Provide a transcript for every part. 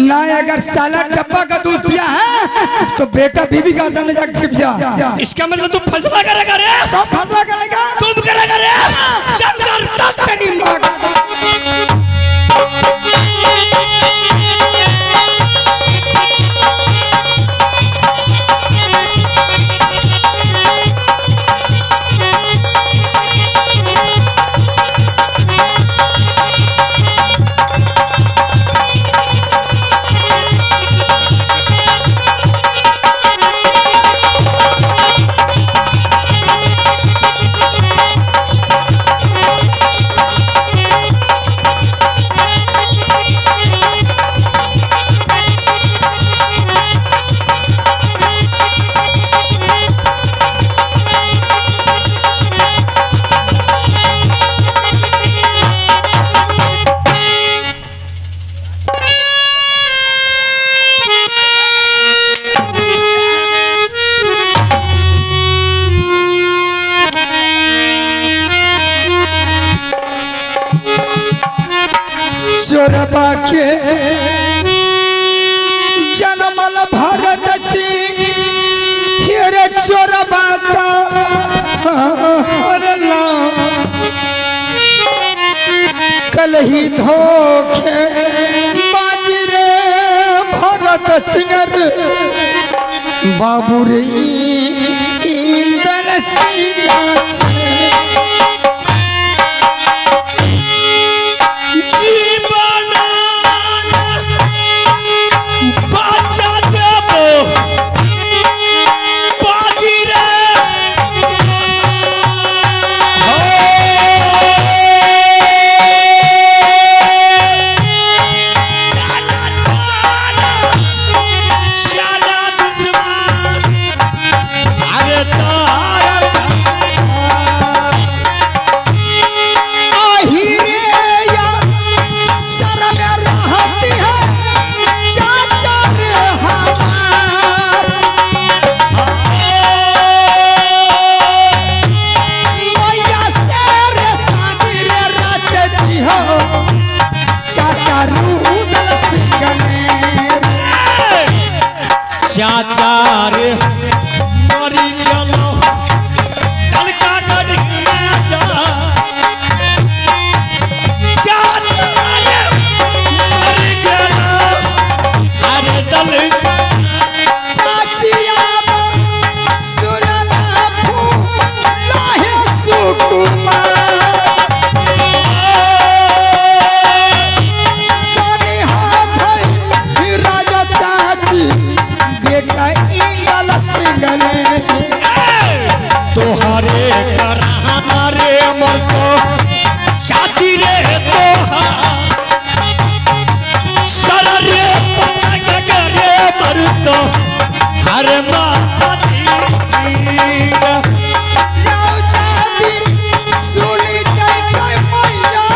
ना अगर साला डब्बा का दूध पिया है तो बेटा बीबी का दम जाकर छिप जा। इसका मतलब तू फैसला करेगा रे? तो फैसला करेगा तुम करेगा रे? चल कर तेरी माँ का चोरबा के जनमल भरत सिंह हेरे चोरबा का हरला कल ही धोखे बाजी रे भरत सिंह बाबू रे इंद्र सिंह चाचार मरी गलो तलका गढ़ में जा चाचार मरी गलो हर दल चाचिया सुनला फूला है सुकुमार राजा चाची तोहरे कर हमारे अमर तो चाची रे तो सरे पता करे मर तो हर माता सुनी जाए मैया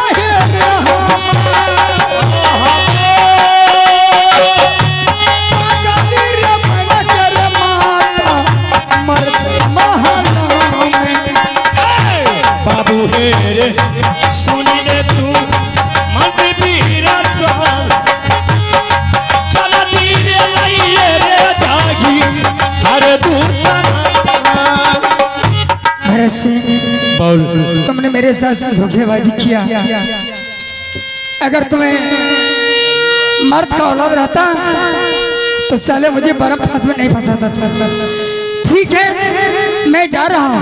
बाबू हेरे सुनी ले तू मंत्री पीरा चल धीरे लाइए रे जागी हर दूसरा भरत सिंह बोल तुमने मेरे साथ धोखेबाजी किया। अगर तुम्हें मर्द का औलाद रहता तो साले मुझे बर्फ हाथ में नहीं फंसाता था। ठीक है मैं जा रहा हूँ।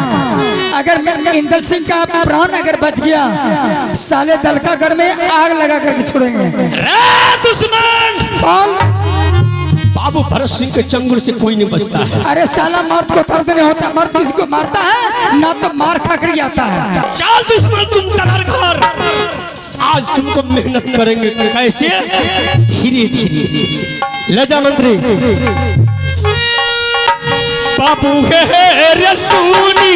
अगर मैं इंदल सिंह का प्राण अगर बच गया साले दलका घर में आग लगा करके छोड़ेंगे। दुश्मन कौन? बाबू भरत सिंह के चंगुल से कोई नहीं बचता है। अरे साला मर्द को दर्द नहीं होता, मर्द किसी को मारता है ना तो मार खाकर जाता है। चल दुश्मन तुम करार घर आज तुमको मेहनत करेंगे कैसे धीरे धीरे। ले जा मंत्री बाबू है रे सुनी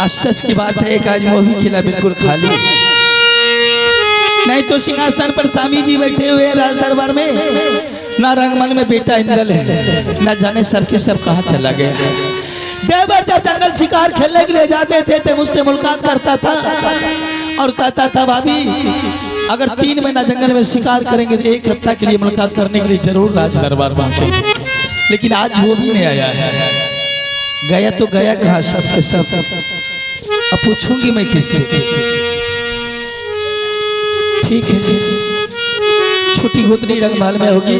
आश्चर्य की बात है कि आज मोही किला बिल्कुल खाली, नहीं तो सिंहासन पर स्वामी जी बैठे हुए हैं राज दरबार में, ना रंगमल में बेटा इंदल है, ना जाने सबके सब कहाँ चला गया है। देवर जब जंगल शिकार खेलने के लिए जाते थे तो मुझसे मुलाकात करता था और कहता था भाभी अगर 3 महीना जंगल में शिकार करेंगे तो 1 हफ्ता के लिए मुलाकात करने के लिए जरूर राज दरबार पहुंचेंगे, लेकिन आज वो भी नहीं आया है। गया तो गया कहाँ सबके सब। अब पूछूंगी मैं किससे? ठीक है, छोटी गोतनी रंगमाल में होगी,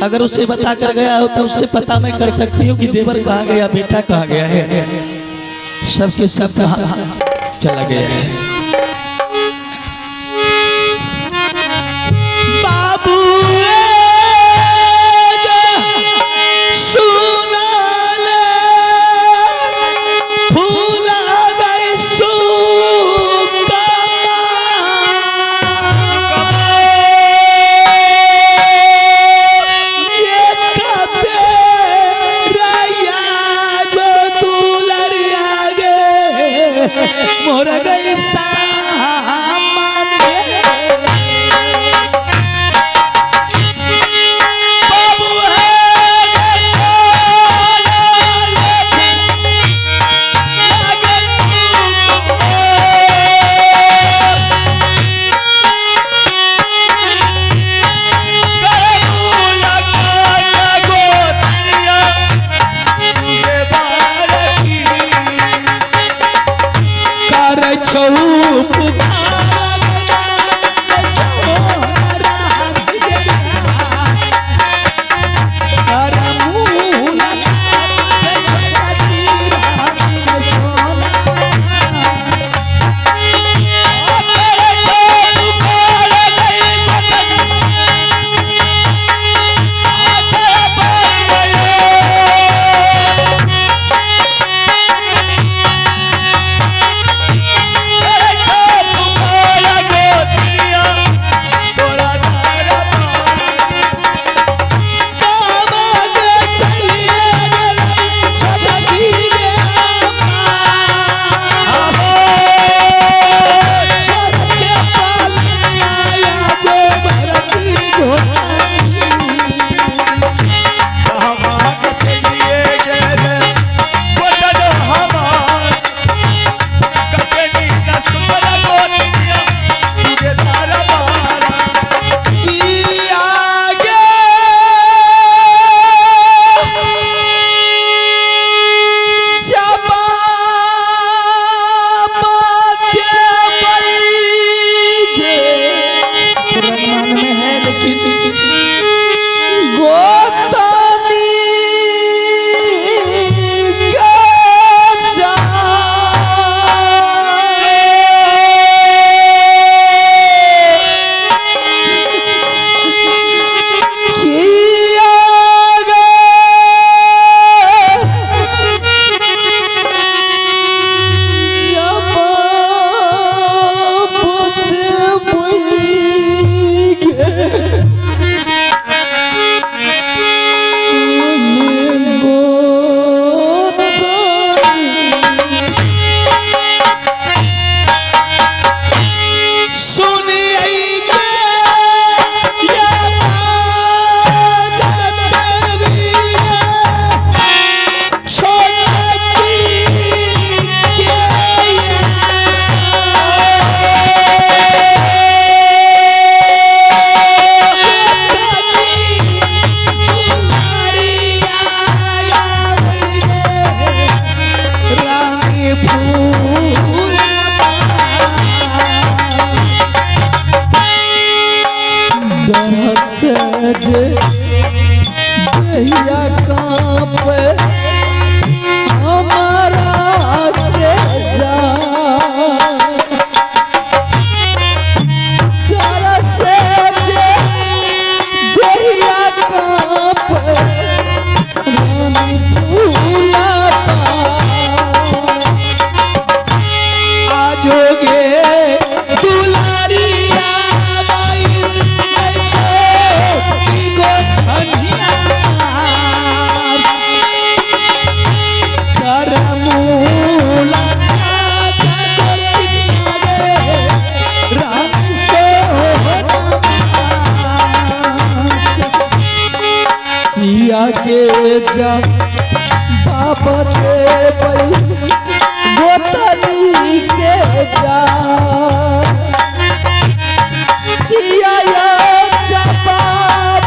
अगर उससे बता कर गया हो तो उससे पता मैं कर सकती हूँ कि देवर कहाँ गया, बेटा कहाँ गया है। सबके सब कहाँ चला गया है। जा बाबा दे गोतनी के जा किया चपा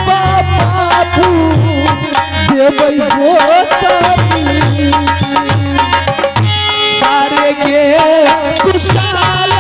बाबू देवई गोतनी सारे के कुशाला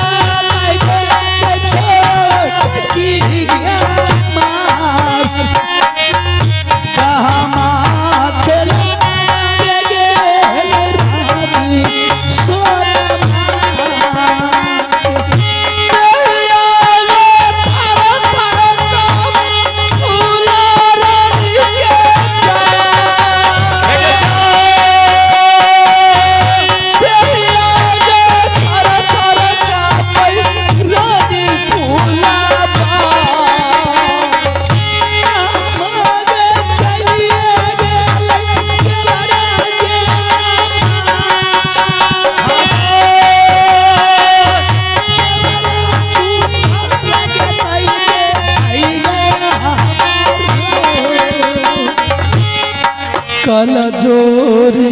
काला जोरी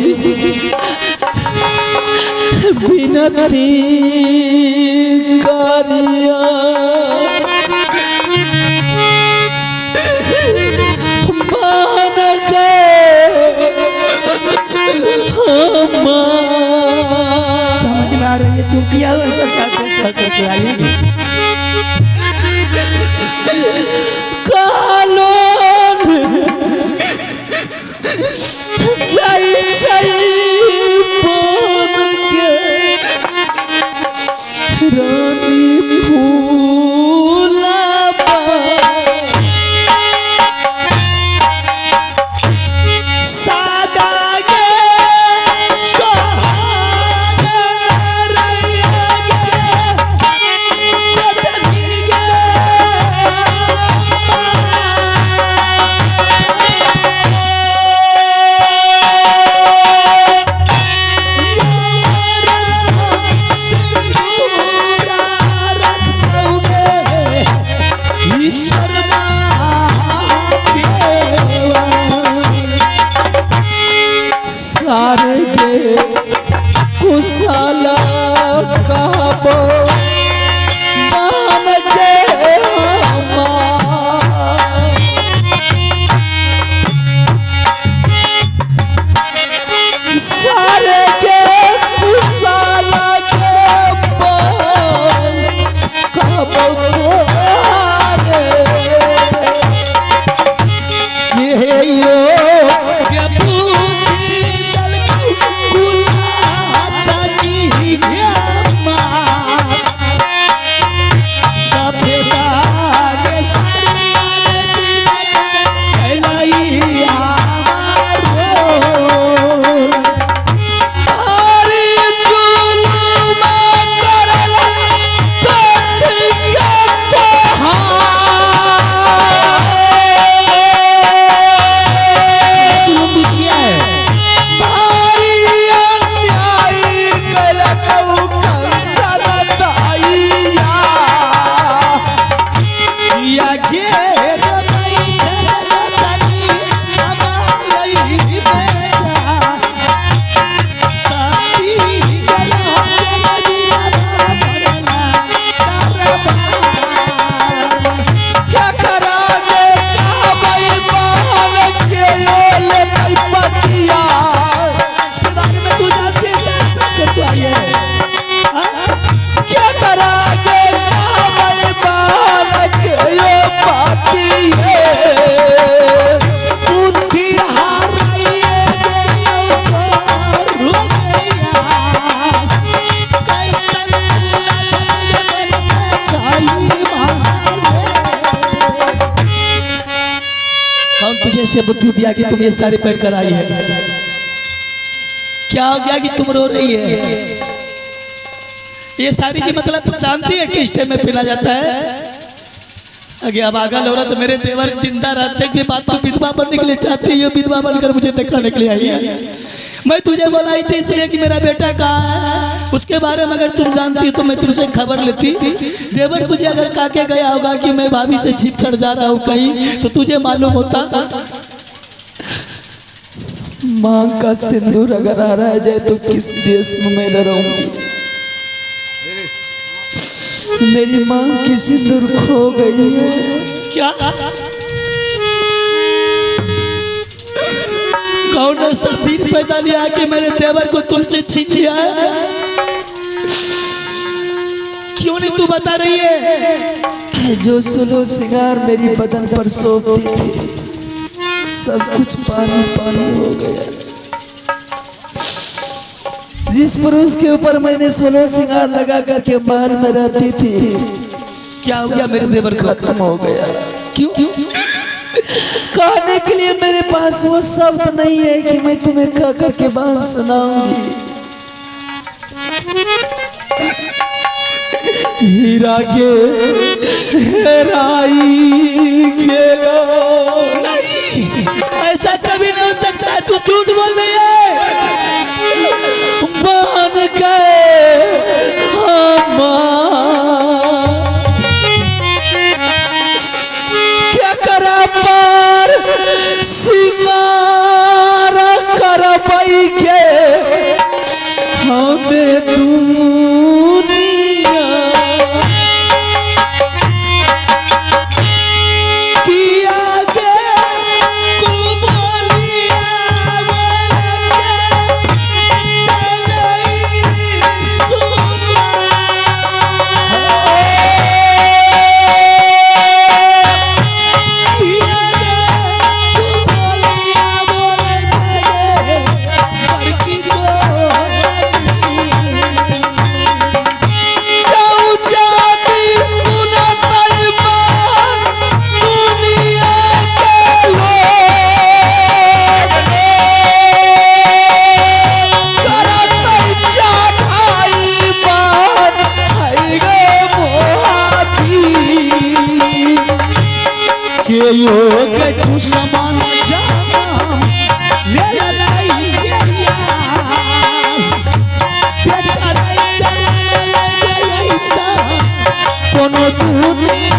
बिनती कारिया मान गए समझ में आ रही है तुम किया ऐसा साथ करके आइए कालो रानी फूला सादा गे सोहाग सारे के कुशाला कहबो मान के सारे के कुशाला कहबो ये यो से बुद्धि दिया कि तुम ये साड़ी पहन कर आई है, क्या हो गया कि तुम रो रही है? ये साड़ी की मतलब जानती है किस टाइम में पहना जाता है? अगे अब आगा लो रहा तो मेरे देवर जिंदा रहते की बात तो विधवा बनने के लिए चाहती है, ये विधवा बनकर मुझे दिखाने के लिए आई है। मैं तुझे बुलाई थी इसलिए कि मेरा बेटा कहाँ है, उसके बारे में अगर तुम जानती तो मैं तुझसे खबर लेती। देवर तुझे अगर काके गया होगा कि मैं भाभी से छिप चढ़ जा रहा हूँ कहीं, तो तुझे मालूम होता। मांग का सिंदूर अगर आ रहा जाए तो किस देश में मैं न रहूंगी। मेरी मांग की सिंदूर खो गई है। क्या कौन ऐसा वीर पैदा लिया कि मेरे देवर को तुमसे छीन लिया है? क्यों नहीं तू बता रही है? जो सुलो सिंगार मेरी बदन पर सौंपती थी सब कुछ पानी पानी हो गया। जिस पुरुष के ऊपर मैंने सोलह सिंगार लगा करके महल में रहती थी, क्या हो गया मेरे देवर को? खत्म हो गया। क्यों? कहने के लिए मेरे पास वो शब्द नहीं है कि मैं तुम्हें कह करके बात सुनाऊंगी। हीरा के हेराई गेलो। नहीं, ऐसा कभी नहीं हो सकता। तू झूठ बोल रही है। बन गए क्या करा पर सिंगार करबई के हमें दुनिया किया गे कुबलिया तू समान जाना ले कोनो दुनिया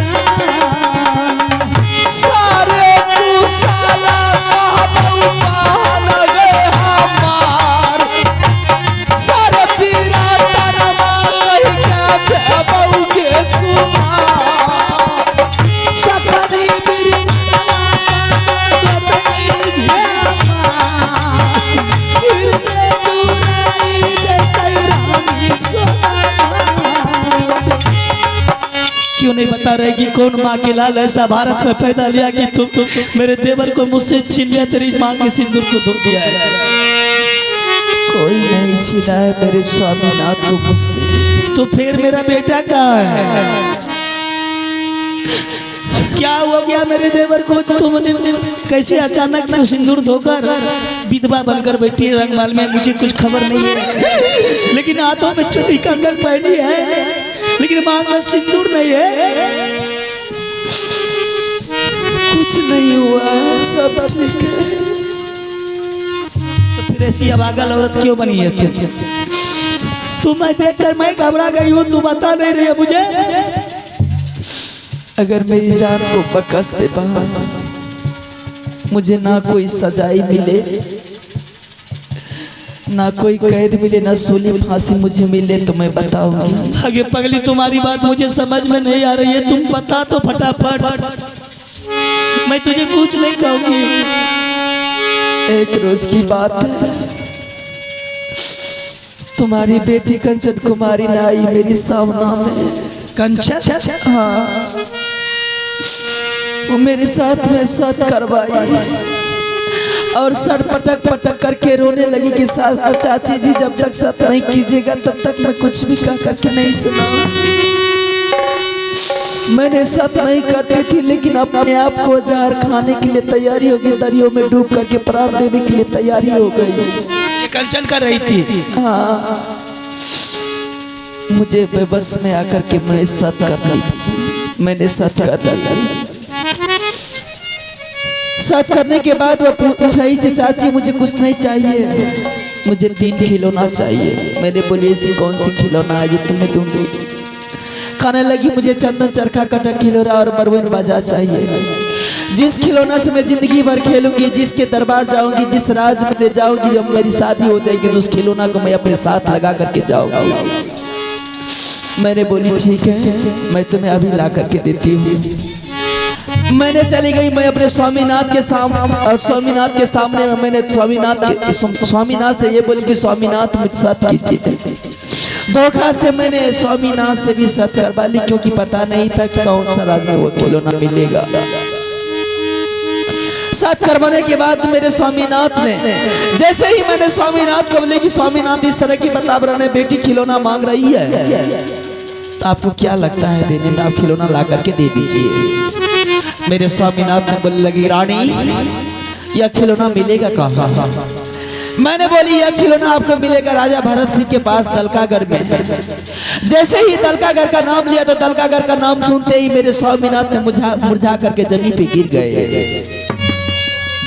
सारे तू साला हमार सारे पीरा तनमा कहीं क्या बहुगे सुना सकनी मेरी क्यों नहीं बता रहे कि कौन माँ के लाल ऐसा भारत में पैदा लिया कि तुम मेरे देवर को मुझसे छीन लिया, तेरी माँ के सिंदूर को धो दिया है। कोई नहीं छीना है मेरे स्वामीनाथ को मुझसे। तो फिर मेरा बेटा कहाँ है? क्या हो गया मेरे देवर को? तुमने कैसे अचानक से सिंदूर धोकर विधवा बनकर बैठी है रंगमाल में? मुझे कुछ खबर नहीं है, लेकिन हाथों में चूड़ी कंगन पहनी है, लेकिन मांग में सिंदूर नहीं है। कुछ नहीं हुआ, सब ठीक है। तो फिर ऐसी अभागल औरत क्यों बनी है तू? मैं देखकर मैं घबरा गई हूँ, तू बता नहीं रही है मुझे। अगर मेरी जान को बकस दे मुझे ना कोई सजाई मिले, ना कोई कैद मिले, ना सूली फांसी मुझे मिले तो मैं बताऊंगी। आगे पगली तुम्हारी बात मुझे समझ में नहीं आ रही है, तुम बता तो फटाफट। मैं तुझे कुछ नहीं कहूंगी। एक रोज की बात है, तुम्हारी बेटी कंचन कुमारी ने आई मेरी सामना में। कंचन? हाँ, वो मेरे साथ में सत करवाई और सर पटक पटक करके रोने लगी कि चाची जी जब तक सत नहीं कीजिएगा तब तक मैं कुछ भी कह करके नहीं सुना। मैंने सत नहीं करती थी, लेकिन अपने आप को जहर खाने के लिए तैयारी होगी, दरियों में डूब करके प्राण देने के लिए तैयारी हो गई। ये कंचन कर रही थी। हाँ, मुझे बेबस में आकर के मैं सत कर ली। मैंने सत कर डाला। सत करने के बाद वो पूछ रही थी चाची मुझे कुछ नहीं चाहिए, मुझे 3 खिलौना चाहिए। मैंने बोली ऐसी कौन सी खिलौना है जो तुम्हें दूंगी? खाने लगी मुझे चंदन चरखा कटक खिलौना और मरवन बाजा चाहिए। जिस खिलौना से मैं जिंदगी भर खेलूंगी, जिसके दरबार जाऊंगी, जिस राज में ले जाऊंगी, जब मेरी शादी हो जाएगी तो उस खिलौना को मैं अपने साथ लगा करके जाऊंगी। मैंने बोली ठीक है, मैं तुम्हें अभी ला करके देती हूँ। मैंने चली गई, मैं अपने स्वामीनाथ के सामने, और स्वामीनाथ के सामने में मैंने स्वामीनाथ से ये बोली कि स्वामीनाथ मुझ साथ कीजिए। धोखा से मैंने स्वामीनाथ से भी साथ करवा ली, क्योंकि पता नहीं था कि कौन सा राज में वो खिलौना मिलेगा। साथ करवाने के बाद मेरे स्वामीनाथ ने, जैसे ही मैंने स्वामीनाथ को बोले कि स्वामीनाथ इस तरह की बता रहे बेटी खिलौना मांग रही है, तो आपको क्या लगता है देने में, आप खिलौना ला करके दे दीजिए। मेरे स्वामीनाथ ने बोलने लगी रानी यह खिलौना मिलेगा कहाँ? मैंने बोली यह खिलौना आपको मिलेगा राजा भरत सिंह के पास दलकागढ़ में। जैसे ही दलकागढ़ का नाम लिया तो दलकागढ़ का नाम सुनते ही मेरे स्वामीनाथ ने मुरझा करके जमीन पे गिर गए।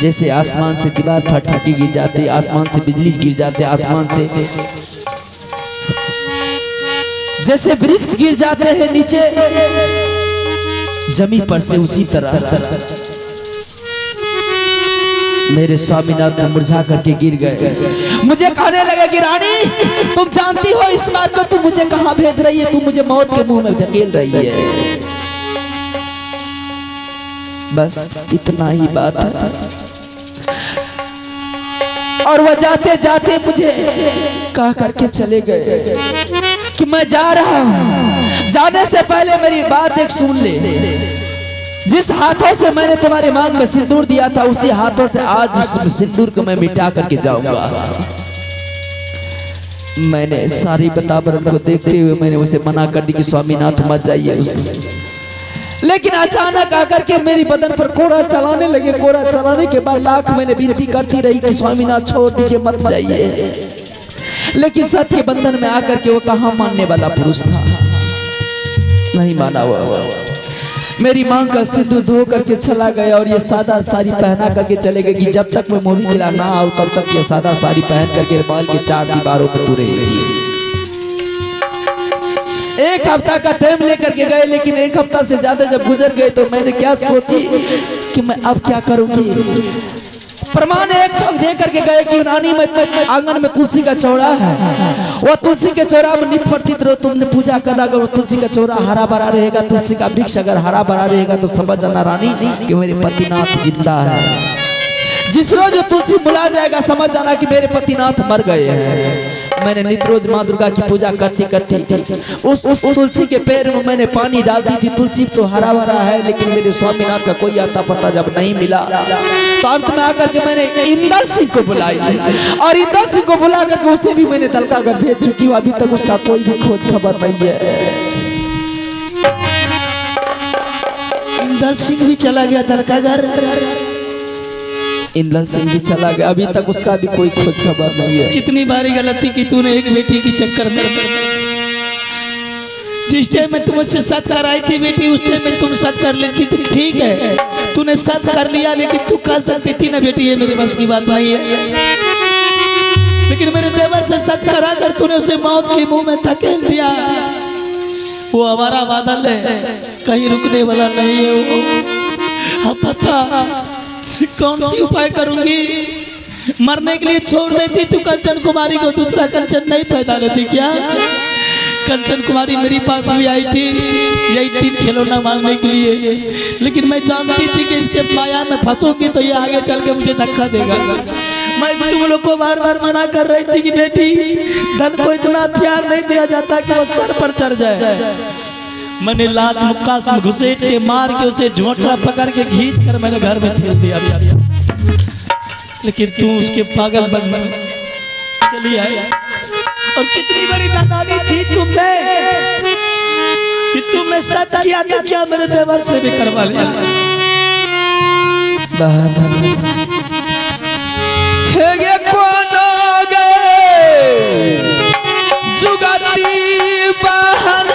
जैसे आसमान से दीवार फटफटी गिर जाती, आसमान से बिजली गिर जाते, आसमान से जैसे वृक्ष गिर जाते हैं नीचे जमीन पर से, उसी तरह मेरे स्वामीनाथ ने मुरझा करके गिर गए। मुझे कहने लगे कि रानी तुम जानती हो इस बात को, तुम मुझे कहां भेज रही है, तुम मुझे मौत के मुंह में धकेल रही है। बस इतना ही बात है। और वह जाते जाते मुझे कह करके चले गए कि मैं जा रहा हूं, जाने से पहले मेरी बात एक सुन ले। जिस हाथों से मैंने तुम्हारे मांग में सिंदूर दिया था, उसी हाथों से आज उस सिंदूर को मैं मिटा करके जाऊंगा। मैंने सारी बतावरण को देखते हुए मैंने उसे मना कर दी कि स्वामीनाथ मत जाइए उससे। लेकिन अचानक आकर के मेरी बदन पर कोड़ा चलाने लगे। कोड़ा चलाने के बाद लाख मैंने विनती करती रही कि स्वामीनाथ छोड़ दीजिए, मत जाइए। लेकिन सत्य के बंधन में आकर के वो कहाँ मानने वाला पुरुष था, नहीं माना वो। मेरी मांग का सिंदूर धो करके चला गया और ये सादा साड़ी पहना करके चले गए कि जब तक मैं मोरी किला ना आऊं तब तक ये सादा साड़ी पहन करके बाल के 4 दीवारों पर तू रहेगी। 1 हफ्ता का टाइम लेकर के गए, लेकिन 1 हफ्ता से ज्यादा जब गुजर गए तो मैंने क्या सोची कि मैं अब क्या करूंगी। प्रमाण एक ठोक दे करके गए कि रानी में आंगन में तुलसी का चौरा है, वह तुलसी के चौरा में नित्य प्रतीत रहो, तुमने पूजा करना। अगर तुलसी का चौरा हरा भरा रहेगा, तुलसी का वृक्ष अगर हरा भरा रहेगा तो समझ जाना रानी कि मेरे पतिनाथ जिंदा है। जिस रोज तुलसी बुला जाएगा समझ जाना कि मेरे पतिनाथ मर गए हैं। मैंने नित्य रोज माँ दुर्गा की पूजा करती करती उस तुलसी के पैर में मैंने पानी डाल दी थी। तुलसी तो हरा भरा है, लेकिन मेरे स्वामीनाथ का कोई आता पता जब नहीं मिला तो अंत में आकर के मैंने इंदल सिंह को बुलाई और इंदल सिंह को बुला करके उसे भी मैंने दलकागढ़ भेज चुकी हूँ। अभी तक उसका कोई भी खोज खबर नहीं है। इंदल सिंह भी चला गया दलकागढ़, इंदल सिंह भी चला गया, अभी तक उसका भी कोई खोज खबर नहीं है। कितनी बारी गलती की तूने एक बेटी के चक्कर में। जिस टाइम में तुम मुझसे साथ कर आई थी बेटी, उस टाइम में तुम साथ कर लेती थी, ठीक है तूने साथ कर लिया, लेकिन तू कर सकती थी ना बेटी, ये मेरे बस की बात नहीं है। लेकिन मेरे देवर से साथ करा कर तूने उसे मौत के मुंह में धकेल दिया। वो हमारा बादल है, कहीं रुकने वाला नहीं है वो। अब पता कौन सी उपाय करूंगी, मरने के लिए छोड़ देती तू कंचन कुमारी को, दूसरा कंचन नहीं पैदा लेती क्या। कंचन कुमारी मेरे पास भी आई थी यही 3 खिलौना मांगने के लिए, लेकिन मैं जानती थी कि इसके माया में फंसूंगी तो ये आगे चल के मुझे धक्का देगा। मैं तुम लोग को बार बार मना कर रही थी कि बेटी धन को इतना प्यार नहीं दिया जाता कि वो सर पर चढ़ जाए। मैंने लात मुक्का से घुसेट के मार के उसे झोंटा पकड़ के खींच कर मैंने घर में ठेल दिया, लेकिन तू उसके पागल बन चली आई। और कितनी बड़ी नादानी थी तुमने कि तुमने सच किया था, क्या मेरे देवर से भी करवा लिया। जुगाती बहन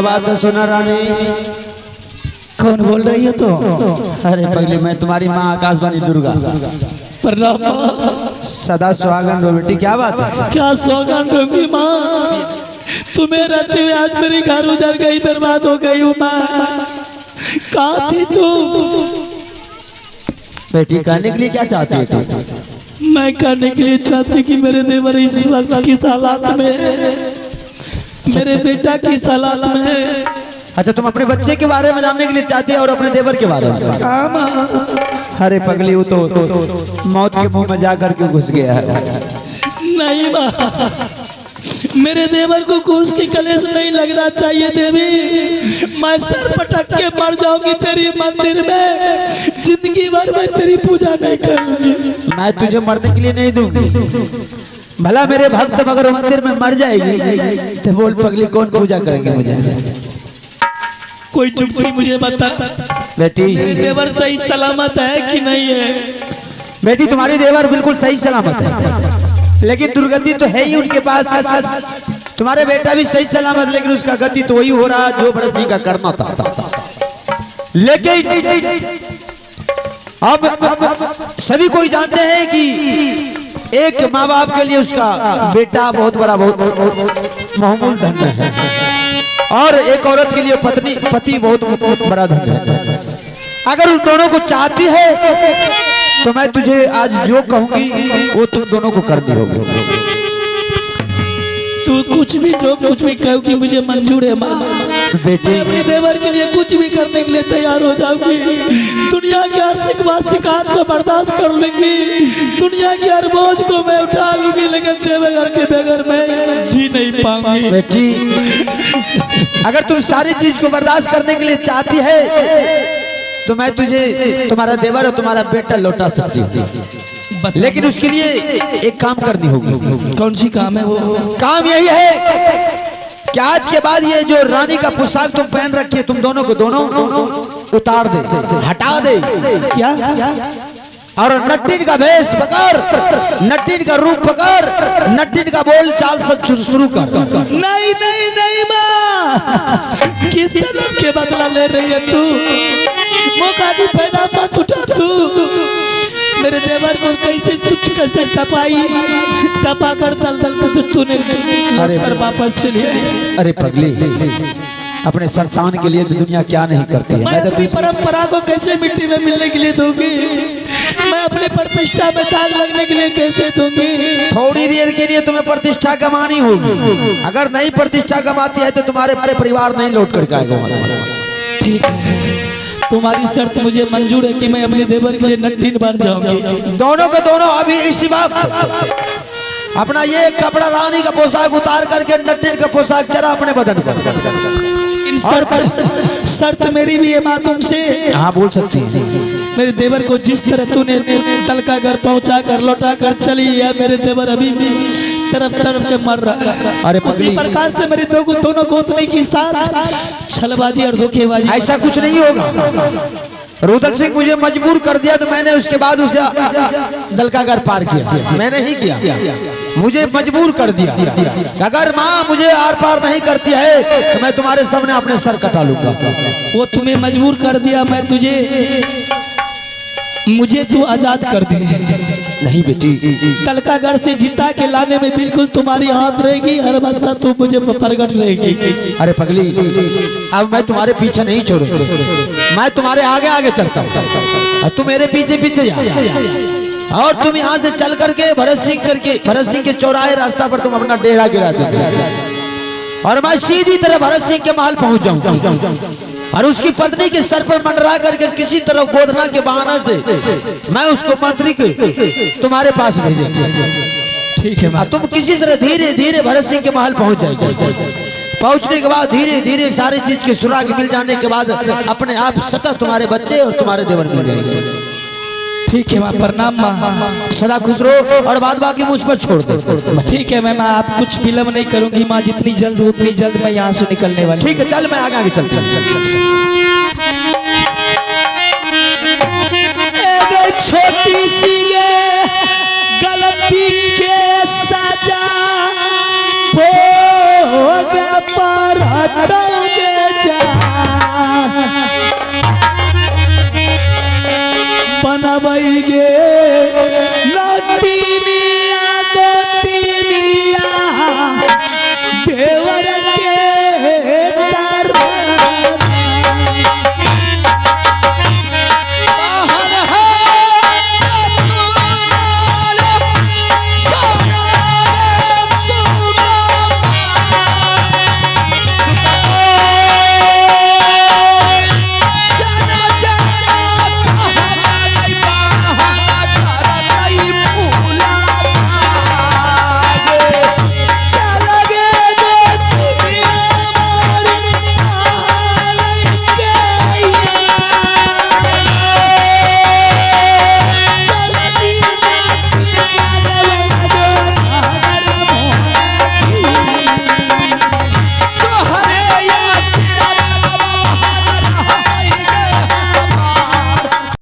बात है सोना रानी? कौन बोल रही है तो? अरे पगली, मैं तुम्हारी माँ आकाशवाणी दुर्गा। प्रणाम। सदा सुहागन रो बेटी। क्या बात है? क्या सौगंध होगी माँ, तुम्हें रहते हुए आज मेरी घर उजड़ गई, बर्बाद हो गई हूँ माँ। कहाँ थी तुम? बेटी कहने के लिए क्या चाहती है तू? मैं कहने के लिए चाहती कि मेरे देवर इस वक्त किस हालात में है, मेरे बेटा किस हालात में है। अच्छा, तुम अपने बच्चे के बारे में जानने के लिए चाहती है और अपने देवर के बारे में? अरे पगली, वो तो मौत के मुंह में जाकर क्यों घुस गया है? नहीं माँ, मेरे देवर को घूस की कलेश नहीं लगना चाहिए देवी। मैं सर पटक के मर जाऊंगी तेरी मंदिर में, जिंदगी भर मैं तेरी पूजा नहीं करूंगी। मैं तुझे मरने के लिए नहीं दूंगी। भला मेरे भक्त अगर मंदिर में मर जाएगी तो बोल पगली, कौन पूजा करेंगे मुझे? कोई चुप नहीं, मुझे बता बेटी, मेरे देवर सही सलामत है कि नहीं है? बेटी तुम्हारी देवर बिल्कुल सही सलामत है, लेकिन दुर्गति तो है ही उनके पास। तुम्हारे बेटा भी सही सलामत, लेकिन उसका गति तो वही हो रहा जो भरत सिंह का करना था। लेकिन अब सभी कोई जानते हैं कि एक माँ बाप के लिए उसका बेटा बहुत बड़ा, बहुत बहुमूल्य धन है, और एक औरत के लिए पति बहुत बड़ा धन है। अगर उन दोनों को चाहती है तो मैं तुझे आज जो कहूंगी वो तुम दोनों को करनी होगी। तू कुछ भी कहोगी मुझे मंजूर है माँ। बेटी, अपने देवर के लिए कुछ भी करने के लिए तैयार हो जाऊंगी। दुनिया की हर शिकायत को बर्दाश्त कर लूंगी, दुनिया की हर बोझ को मैं उठा लूंगी, लेकिन देवर के बगैर मैं जी नहीं पाऊंगी। बेटी, अगर तुम सारी चीज को बर्दाश्त करने के लिए चाहती है तो मैं तुझे तुम्हारा देवर और तुम्हारा बेटा लौटा सकती हूँ, लेकिन उसके लिए एक काम करनी होगी। कौन सी काम है वो? काम यही है कि आज के बाद ये जो रानी का पोशाक तुम पहन रखी है, तुम दोनों को दोनों उतार दे, हटा दे। क्या? और नट्टिन का भेष पकड़, नट्टिन का रूप पकड़, नट्टिन का बोल चाल शुरू कर। नहीं नहीं नहीं माँ, किस जन्म के बदला ले रही है तू? मौका की फायदा मत उठा तू। मेरे देवर को कैसे टपा कर दल को तूने वापस चलिए। अरे पगली, अपने संतान के लिए तो दुनिया क्या नहीं करती है। मैं अपनी परंपरा को कैसे मिट्टी में मिलने के लिए दूंगी? मैं अपनी प्रतिष्ठा में दाग लगने के लिए कैसे दूंगी? थोड़ी देर के लिए तुम्हें प्रतिष्ठा कमानी होगी। अगर नहीं प्रतिष्ठा कमाती है तो तुम्हारे परिवार नहीं लौट कर आएगा। ठीक है, तुम्हारी शर्त मुझे मंजूर है कि मैं अपने देवर के लिए नट्टिन बन जाऊंगी। दोनों को दोनों अभी इसी वक्त अपना ये कपड़ा रानी का पोशाक उतार करके नट्टिन का पोशाक चढ़ा अपने बदन पर। शर्त मेरी भी है माँ तुमसे। हाँ, बोल सकती है। मेरे देवर को जिस तरह तूने तलका घर पहुंचा कर लौटा कर चली है, मेरे देवर अभी भी तरफ के मर रहा है। अरे उसी प्रकार से मेरे दोनों गोतनी के साथ छलबाजी और धोखेबाजी। ऐसा कुछ नहीं होगा। रुदल सिंह मुझे मजबूर कर दिया तो मैंने उसके बाद उसे दलकागर पार किया। मैंने ही किया, मुझे मजबूर कर दिया। अगर माँ मुझे आर पार नहीं करती है तो मैं तुम्हारे सामने अपने सर कटा लूंगा। वो तुम्हें मजबूर कर दिया, मैं मुझे तू आजाद कर दे। नहीं बेटी, तलकागढ़ से जिता के लाने में बिल्कुल तुम्हारी हाथ रहेगी, हर बस्सा तू मुझे प्रकट रहेगी। अरे पगली, अब मैं तुम्हारे पीछे नहीं छोड़ूंगा, मैं तुम्हारे आगे आगे चलता हूँ, तुम मेरे पीछे पीछे जा। और तुम यहाँ से चल करके भरत सिंह के चौराहे रास्ता पर तुम अपना डेरा गिरा देंगे, और मैं सीधी तरह भरत सिंह के महल पहुंच जाऊंगा, और उसकी पत्नी के सर पर मंडरा करके किसी तरह गोदना के बहाना से मैं उसको मंत्री के तुम्हारे पास भेजेंगे। ठीक है, तुम किसी तरह धीरे धीरे भरत सिंह के महल पहुंच जाएंगे। पहुंचने के बाद धीरे धीरे सारी चीज के सुराग मिल जाने के बाद अपने आप सतत तुम्हारे बच्चे और तुम्हारे देवर मिल जाएंगे। ठीक है माँ, प्रणाम माँ, सदा खुश रहो, और बाद बाकी मुझ पर छोड़ दो। ठीक है मैं माँ, आप कुछ विलम्ब नहीं करूंगी माँ, जितनी जल्द उतनी जल्द मैं यहाँ से निकलने वाली। ठीक है, चल मैं आगे आगे चलता हूँ। छोटी सी गलती के सजा भोग पर हटोगे बजाबई गे